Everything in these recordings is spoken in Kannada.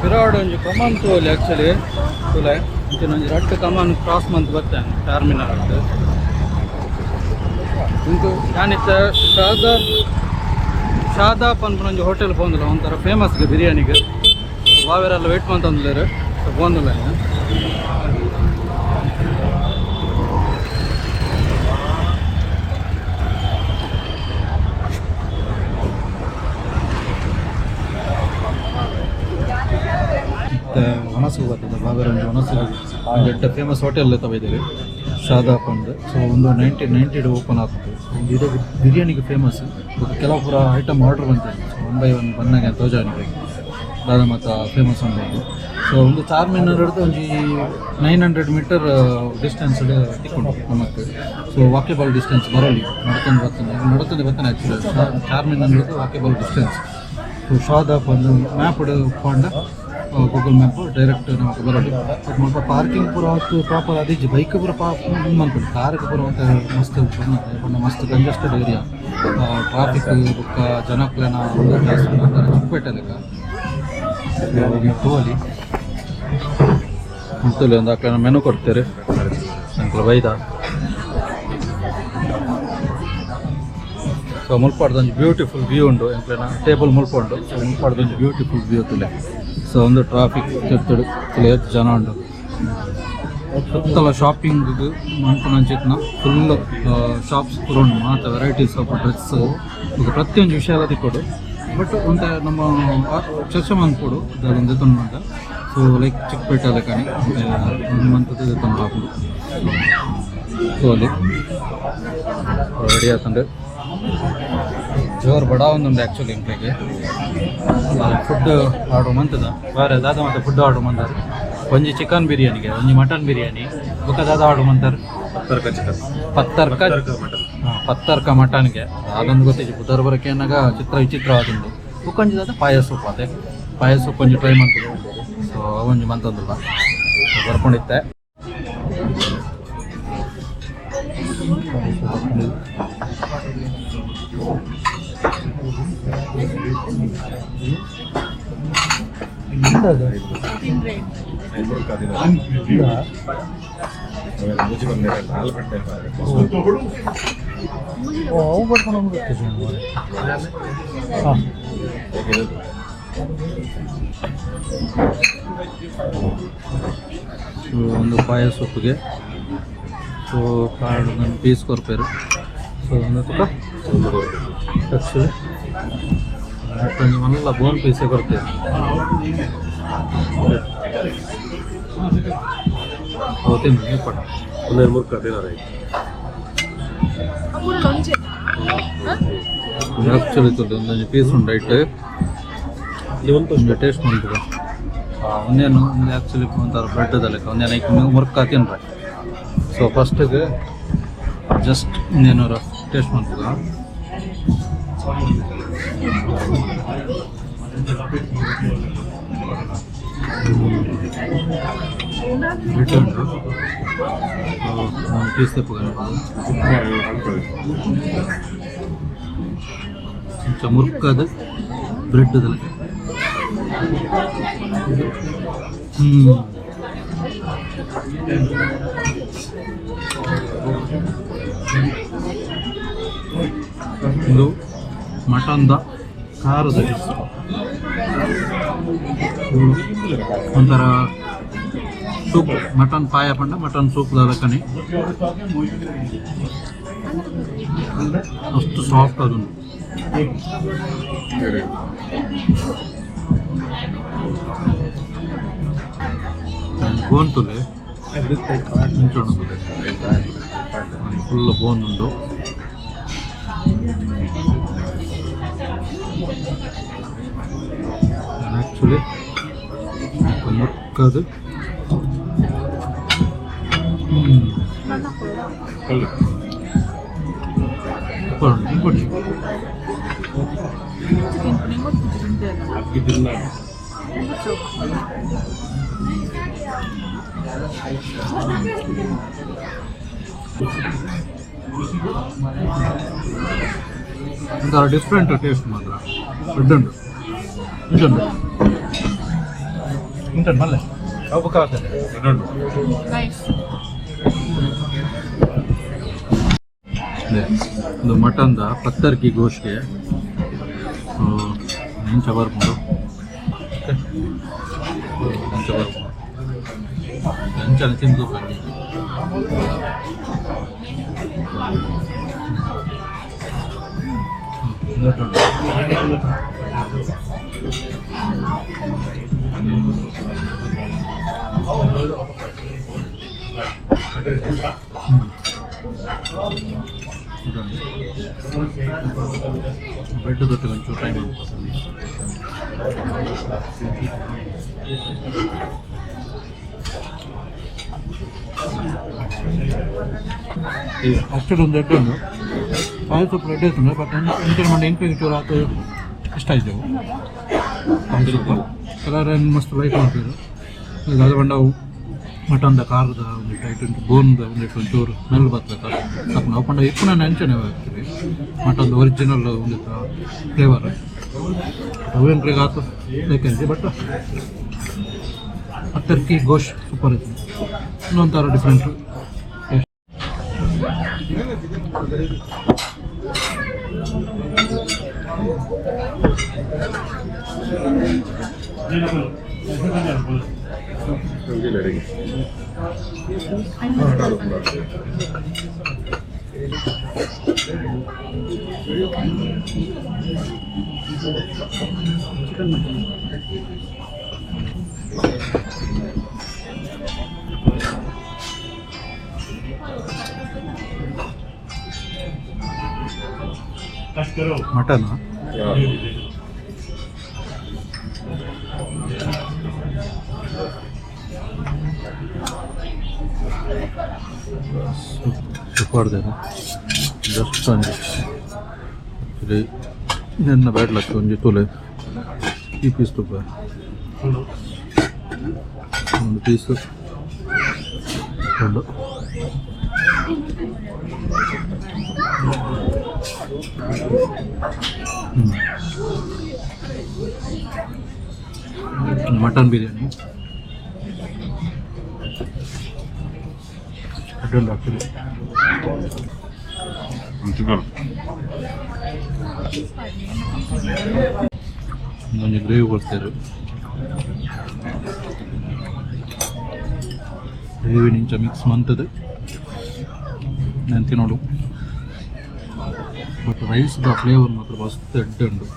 ಪಿರಾಡ್ ಒಂಜಿ ಕಮಾನ್ ತೋಲಿ ಆ್ಯಕ್ಚುಲಿ ತುಲೆ ಇಂಚಿನ ಒಂಜಿ ರಟ್ಟು ಕಮಾನ್ ಕ್ರಾಸ್ ಮಂತ್ ಬರ್ತೇನೆ ಚಾರ್ಮಿನಾರ್ ರಟ್ಟು ಇಂಕು ಯಾನಿತ್ತ ಶಾದಾಬ್ ಅನ್ಪುನ ಒಂಜಿ ಹೋಟೆಲ್ ಪೋಂದಿಲ್ಲ ಒಂಥರ ಫೇಮಸ್ಗೆ ಬಿರಿಯಾನಿಗೆ ಬಾವೆರೆಲ್ಲ ವೇಟ್ ಮಂತಂದಿಲ್ಲೇರು ಸೊ ಪೋಂದಿಲ್ಲ ವನಸಿಗೆ ಬರ್ತದೆ ಬಾಗರಂಜಿ ವನಸಿಗೆ ಒಂದು ದೊಡ್ಡ ಫೇಮಸ್ ಹೋಟೆಲ್ ತಗೊಂಡಿದ್ದೀವಿ ಶಾದಾಬ್ ಅಂದು ಸೊ ಒಂದು 1990 ಓಪನ್ ಆಗ್ತದೆ ಸೊ ಇದು ಬಿರಿಯಾನಿಗೆ ಫೇಮಸ್ ಕೆಲವು ಪೂರ ಐಟಮ್ ಆರ್ಡರ್ ಬಂತಿದೆ ಸೊ 1 by 1 ಬನ್ನಾಗೆ ತೋಜಾನಿಗೆ ದಾದ ಮತ್ತು ಫೇಮಸ್ ಒಂದು ಸೊ ಒಂದು ಚಾರ್ಮಿನಾರ್ ಹಿಡಿದು ಒಂಜಿ 900 ಮೀಟರ್ ಡಿಸ್ಟೆನ್ಸ್ ತಿಕ್ಕೊಂಡು ನಮಗೆ ಸೊ ವಾಕೇಬಲ್ ಡಿಸ್ಟೆನ್ಸ್ ಬರೋಲಿ ನಡ್ಕೊಂಡು ಬರ್ತಾನೆ ಆ್ಯಕ್ಚುಲಿ ಚಾರ್ಮಿನಾರ್ ಹಿಡಿದು ವಾಕೇಬಲ್ ಡಿಸ್ಟೆನ್ಸ್ ಸೊ ಶಾದಾಬ್ ಒಂದು ಮ್ಯಾಪ್ ಕೊಂಡ ಗೂಗಲ್ ಮ್ಯಾಪ್ ಡೈರೆಕ್ಟ್ ನಮಗೆ ಬರೋದು ಬಟ್ ಮುಲ್ಪ ಪಾರ್ಕಿಂಗ್ ಪೂರ ಹೊತ್ತು ಪ್ರಾಪರ್ ಆದಿಜ್ಜಿ ಬೈಕ್ ಪೂರ ಮನ್ಪುಂಡು ಕಾರ್ಗೆ ಪೂರ ಅಂತ ಮಸ್ತ್ ಬಣ್ಣ ಮಸ್ತ್ ಕಂಜೆಸ್ಟೆಡ್ ಏರಿಯಾ ಟ್ರಾಫಿಕ್ ಬುಕ್ಕ ಜನಕ್ಲೆನ ಒಂದು ಜಾಸ್ತಿ ಅಂತಾರೆ ಚಿಕ್ಕಪೇಟೆ ಲೆಕ್ಕ ತೋಲಿ ಅಂತಲ್ಲಿ ಒಂದು ಆಕಳ ಮೆನು ಕೊಡ್ತಾರೆ ಅಂಕಲ್ ಬೈದ ಸೊ ಮುಲ್ಪಾಡ್ದೊಂದು ಬ್ಯೂಟಿಫುಲ್ ವ್ಯೂ ಉಂಡು ಎಂಕ್ಲೆನ ಟೇಬಲ್ ಮುಲ್ಪುಂಡು ಸೊ ಮುಲ್ಪಾಡ್ದೊಂದು ಬ್ಯೂಟಿಫುಲ್ ವ್ಯೂ ತುಲೆ ಸೊ ಒಂದು ಟ್ರಾಫಿಕ್ ತಿರ್ತುಡು ತುಲೆ ಜನ ಉಂಡು ಸುತ್ತಲ ಶಾಪಿಂಗ್ ಮನ್ಪುನಂಚಿತ್ನ ಫುಲ್ ಶಾಪ್ಸ್ ಪೂರ ಉಂಡು ಮಾತ ವೆರೈಟೀಸ್ ಆಫ್ ಡ್ರೆಸ್ ಪ್ರತಿಯೊಂದು ವಿಷಯ ಎಲ್ಲ ತಿಕ್ಕೊಡು ಬಟ್ ಒಂಥ ನಮ್ಮ ಚರ್ಚೆ ಮನ್ಕೊಡು ಅದೊಂದು ತಂಡ ಸೊ ಲೈಕ್ ಚಿಕ್ಕಪೇಟೆ ಲೆಕ್ಕನೆ ಮಂತದ್ದು ತಂದು ಹಾಕೋದು ಸೊ ಅಲ್ಲಿ ರೆಡಿ ಆತಂಡು ಜೋರು ಬಡ ಒಂದುಂಡು ಆ್ಯಕ್ಚುಲಿ ಇಂಪ್ಲೆಗೆ ಫುಡ್ ಆರ್ಡ್ರ್ ಮಂತದ ಬೇರೆ ದಾದ ಮತ್ತು ಫುಡ್ ಆರ್ಡ್ರ್ ಮಂತಾರೆ ಒಂಜಿ ಚಿಕನ್ ಬಿರಿಯಾನಿಗೆ ಒಂಜಿ ಮಟನ್ ಬಿರಿಯಾನಿ ಬೊಕ್ಕ ದಾದ ಆರ್ಡ್ರ್ ಮಂತಾರೆ ಪತ್ತರ್ಕ ಮಟನ್ಗೆ ಅದೊಂದು ಗೊತ್ತಿದ್ದು ಬುಧವಾರ ಬರೋಕೆ ಏನಾಗ ವಿಚಿತ್ರ ಆದುಂಡು ಬುಕ್ಕೊಂಜಿ ದಾದ ಪಾಯಸ ಸೂಪ್ ಅದೇ ಪಾಯಸ ಸೂಪ್ ಒಂಜಿ ಟ್ರೈ ಮಾಡ್ತದೆ ಸೊ ಅವೊಂಜಿ ಮಂತಂದಿಲ್ಲ ಬರ್ಕೊಂಡಿದ್ದೆ ಒಂದು ಪಾಯಸ ಸೊಪ್ಪಿಗೆ ಸೊ ಕಾರ್ಡ್ ನನ್ನ ಪೀಸ್ ಕೊರ್ಪೇರು ಸೊ ಒಂದು ತುಕ ಆ್ಯಕ್ಚುಲಿ ಮತ್ತೊಂದು ಮನೆಲ್ಲ ಬೋನ್ ಪೀಸೇ ಕೊಡ್ತೇವೆ ತಿಂದು ಪಟ ಆ್ಯಕ್ಚುಲಿ ತುಳಿ ಒಂದೊಂದು ಪೀಸ್ ಉಂಡು ಐಟ್ ಟೇಸ್ಟ್ ಮಾಡ್ತದೆ ಒಂದೇನು ಒಂದು ಆ್ಯಕ್ಚುಲಿ ಒಂಥರ ಬ್ರೆಡ್ ಲೆಕ್ಕ ಒಂದೇನು ಐಕ್ ಮುರ್ಕ ತಿನ್ರೆ ಸೊ ಫಸ್ಟಿಗೆ ಜಸ್ಟ್ ಇನ್ನೇನಾರು ಟೇಸ್ಟ್ ಮಾಡ್ತದ ಉಂಟು ಪೀಸ್ ತೆಪ್ಪು కొంచెం మురుక్కది బ్రెడ్ ಲೆಕ್ಕ ಇದು ಮಟನ್ದ ಖಾರದ ಡಿಶ್ ಒಂಥರ ಸೂಪ್ ಮಟನ್ ಪಾಯ ಪಂಡ ಮಟನ್ ಸೂಪ್ ಲೆಕ್ಕನೆ ಅಷ್ಟು ಸಾಫ್ಟ್ ಅದು ಬೋನ್ ತುಲೆ ಫುಲ್ ಬೋನ್ ಉಂಟು ಆ್ಯಕ್ಚುಲಿ ಮುಕ್ಕದು ಕೊಡಿ ಒಂಥರ ಡಿಫ್ರೆಂಟ್ ಟೇಸ್ಟ್ ಮಾತ್ರ ಇದುಂಟು ಉಂಟು ಮಲ್ಲೆ ಅವಕಾಶ ನೈಸ್. ಇದು ಮಟನ್ದ ಪತ್ತರ್ಕಿ ಗೋಶ್ಗೆ ಹೆಂಚ ಬರ್ಬೋದು ಹೆಂಚ ಬರ್ಬೋದು ಹೆಂಚನ ತಿಂದು ಬನ್ನಿ. ಬ್ರೆಡ್ ದೊಟ್ಟೆ ಒಂಚೂರು ಟ್ರೈ ಮಾಡ್ಬೋದು. ಅಷ್ಟೊಂದು ಬ್ರೆಡ್ ಉಂಟು ಪಾಯಸ ಬ್ರೆಡ್ ಇರ್ತದೆ ಬಟ್ ಎಂಟು ಮಂದಿ ಎಂಟು ಚೂರು ಹಾಕಿ ಇಷ್ಟ ಆಯ್ತೇವೆ ಪಾಯಸ ಕಲರ್ ಮಸ್ತ್ ಲೈಕ್ ಮಾಡ್ತಿದ್ರು. ಅದು ಬಂಡ ಮಟನ್ದ ಖಾರದ ಒಂದಿಟ್ಟು ಐಟು ಬೋನ್ದ ಒಂದಿಟ್ಟು ಒಂಚೂರು ಸ್ಮೆಲ್ ಬರ್ತದೆ ತಪ್ಪು ನಾವು ಕೊಂಡ ಇಪ್ಪು ನಾನು ನೆಂಚನೆ ಆಗ್ತೀವಿ ಮಟನ್ದು ಒರಿಜಿನಲ್ ಒಂದಿತ್ತು ಫ್ಲೇವರ್ ಅವೇನ್ರಿಗೆ ಆತು ಬೇಕಂತೆ ಬಟ್ ಟರ್ಕಿ ಗೋಶ್ ಸೂಪರ್ ಐತಿ ಇನ್ನೊಂಥರ ಡಿಫ್ರೆಂಟ್ ಮಟನ್ ಸೂಪರ್ದೇನು ಜಸ್ಟ್ ಒಂಜಿ ಆ್ಯಕ್ಚುಲಿ ನನ್ನ ಬ್ಯಾಡ್ಲಕ್ಕೆ ಒಂಜಿ ತುಲೆ ಈ ಪೀಸ್ ತುಪ್ಪ ಒಂದು ಪೀಸು ಒಂದು ಮಟನ್ ಬಿರಿಯಾನಿ ಅಡ್ಡೊಂದು ಆಗ್ತದೆ ಒಂದು ಗ್ರೇವಿ ಕೊಡ್ತಾರೆ ಗ್ರೇವಿ ನಿಂಚ ಮಿಕ್ಸ್ ಮಂತದ್ದು ನಾನು ತಿನ್ನೋಡು ಬಟ್ ರೈಸ್ದ ಫ್ಲೇವರ್ ಮಾತ್ರ ಮಸ್ತ್ ಎಡ್ಡುಂಡು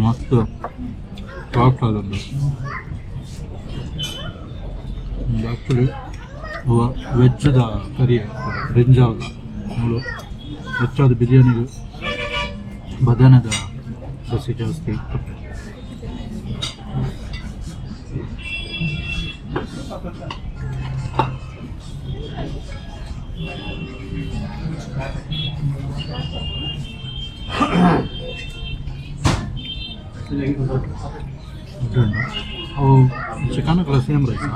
ಮಸ್ತ್ ಸಾಫ್ಟ್ ಆಗುಂಡು ಆ್ಯಕ್ಚುಲಿ ವೆಜ್ಜದ ಕರಿ ಬ್ರಿಂಜಾಲ್ದ ನೋಡು ಹೆಚ್ಚಾದ ಬಿರಿಯಾನಿಗೆ ಬದನದ ಬಸಿ ಜಾಸ್ತಿ ಅವು ಚಿಕನ್ ಕಲ ಸೇಮ್ ರೈಸ್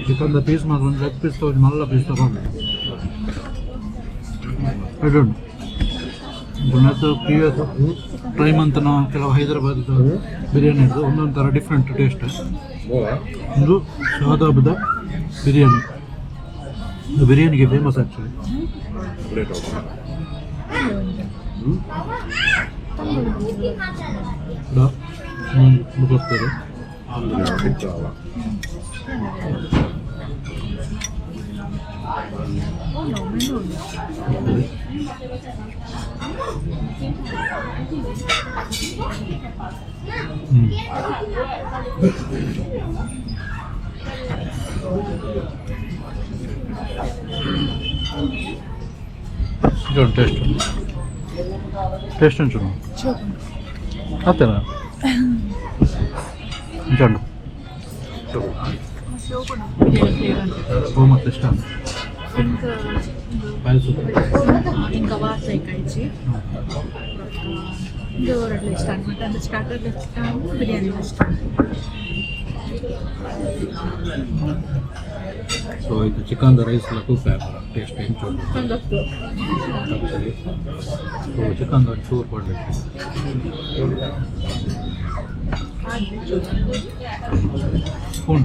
ಚಿಕನ್ದ ಪೀಸ್ ಮಾತ್ರ ಒಂದು ಲೆಗ್ ಪೀಸ್ ತಗೊಂಡು ಮಲ್ಲ ಪೀಸ್ ತಗೊಂಡು ಇಡುಂಡು ಮತ್ತು ಪ್ರಿವಿಯಸ್ ಟೈಮ್ ಅಂತ ನಾವು ಕೆಲವು ಹೈದರಾಬಾದ್ ಬಿರಿಯಾನಿ ಇದ್ದು ಒಂದೊಂದು ಥರ ಡಿಫ್ರೆಂಟ್ ಟೇಸ್ಟ್. ಒಂದು ಶಾದಾಬ್ದ ಬಿರಿಯಾನಿ, ಇದು ಬಿರಿಯಾನಿಗೆ ಫೇಮಸ್ ಆ್ಯಕ್ಚುಲಿ. ಬರ್ತದೆ ಟೇಸ್ಟ್ ಟೇಸ್ಟ್ ಅಂಚು ಆತೇನಾ ಚಂಡು ಮತ್ತೆ ಇಷ್ಟ ఇంకా వాసన കഴിച്ച് ഇത് ഒരെണ്ണം ഇഷ്ടമാണ് മറ്റേ സ്റ്റാർട്ടറിൽ ഇഷ്ടമാണ് ബിരിയാണി ഇഷ്ടമാണ് ಸೊ ಇದು ಚಿಕನ್ ರೈಸ್ ಎಲ್ಲ ತೂಕ ಟೇಸ್ಟ್ ಹೆಂಚು ಕಂಡಕ್ಟು ಆ್ಯಕ್ಚುಲಿ ಸೊ ಚಿಕನ್ ಚೂರು ಕೊಡಲಿಕ್ಕೆ ಸ್ಪೂನ್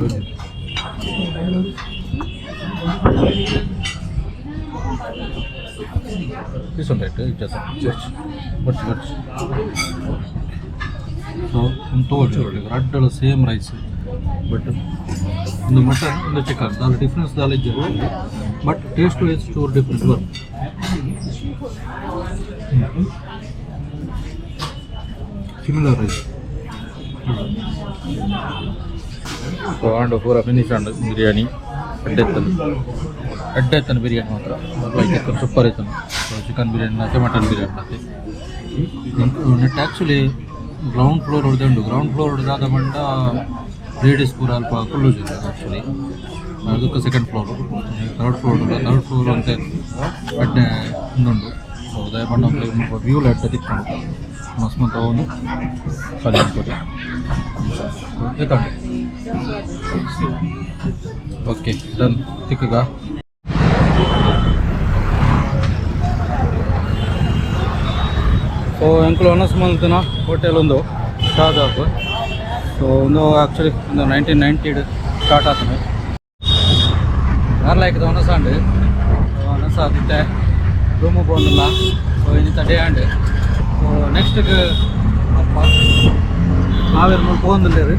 తీసుకుంటే ఇచ్చేద్దాం వచ్చి వచ్చి సో ತೋಚು ರಡ್ಡಲ ಸೇಮ್ ರೈಸ್ ಬಟ್ ಒಂದು ಮಟನ್ ಒಂದು ಚಿಕನ್ ದಾಲ್ ಡಿಫ್ರೆನ್ಸ್ ದಾಲ್ ಇದ್ದರೆ ಬಟ್ ಟೇಸ್ಟ್ ವೈಸ್ ಚೂರು ಡಿಫ್ರೆಂಟ್ ಬರುತ್ತೆ ಸಿಮಿಲರ್ ರೈಸ್ ಸೊ ಆಂಡ್ ಪೂರ ಫಿನಿಶ್ ಆಂಡ್ ಬಿರಿಯಾನಿ ಅಡ್ಡೆತ್ತನ ಬಿರಿಯಾನಿ ಮಾತ್ರ ಲೈಕ್ ಸೂಪರ್ ಆಯ್ತು ಸೊ ಚಿಕನ್ ಬಿರಿಯಾನಿ ಮತ್ತೆ ಮಟನ್ ಬಿರಿಯಾನಿ ಮತ್ತೆ ನೆಟ್ ಆ್ಯಕ್ಚುಲಿ ಗ್ರೌಂಡ್ ಫ್ಲೋರ್ ಹೊಡೆದುಂಡು ಗ್ರೌಂಡ್ ಫ್ಲೋರ್ ಹೊಡೆದಾದ ಮಂಡ ಲೇಡೀಸ್ ಪೂರ ಅಲ್ಪ ಕ್ಲೋಸ್ ಇದೆ ಆ್ಯಕ್ಚುಲಿ ಅದಕ್ಕೆ ಸೆಕೆಂಡ್ ಫ್ಲೋರು ಥರ್ಡ್ ಫ್ಲೋರ್ ಅಂತ ಅಡ್ಡೆ ಇನ್ನೊಂದು ಸೊ ದಯಮಾಡಿ ನಾವು ವ್ಯೂಲ್ ಅಡ್ಡೆ ತಿಕ್ಕೊಂಡು ಮಸ್ಮಂತ ಅವನು ಖಾಲಿ ಅನ್ಕೋತಿ ಓಕೆ ಡನ್ ತಿಕ್ಕಗ ಸೊ ಎಂಕುಲು ಹೊನಸ್ಮಂತನ ಹೋಟೆಲ್ ಒಂದು ಶಾದಾಬ್ ಸೊ ಒಂದು ಆ್ಯಕ್ಚುಲಿ ಒಂದು 1990 ಸ್ಟಾರ್ಟ್ ಆಗ್ತದೆ ಯಾರ್ಲಾಯ್ಕದ ಹೊನಸಾಂಡ್ ಹೊನಸ ಆದಿತ್ತೆ ರೂಮು ಬಂದಿಲ್ಲ ಸೊ ಇನ್ನಿತ ಡೇ ಆ್ಯಂಡ್ ಸೊ ನೆಕ್ಸ್ಟ್ಗೆ ಅಪ್ಪ ನಾವೇನು ಬಂದಿಲ್ಲ ರೀ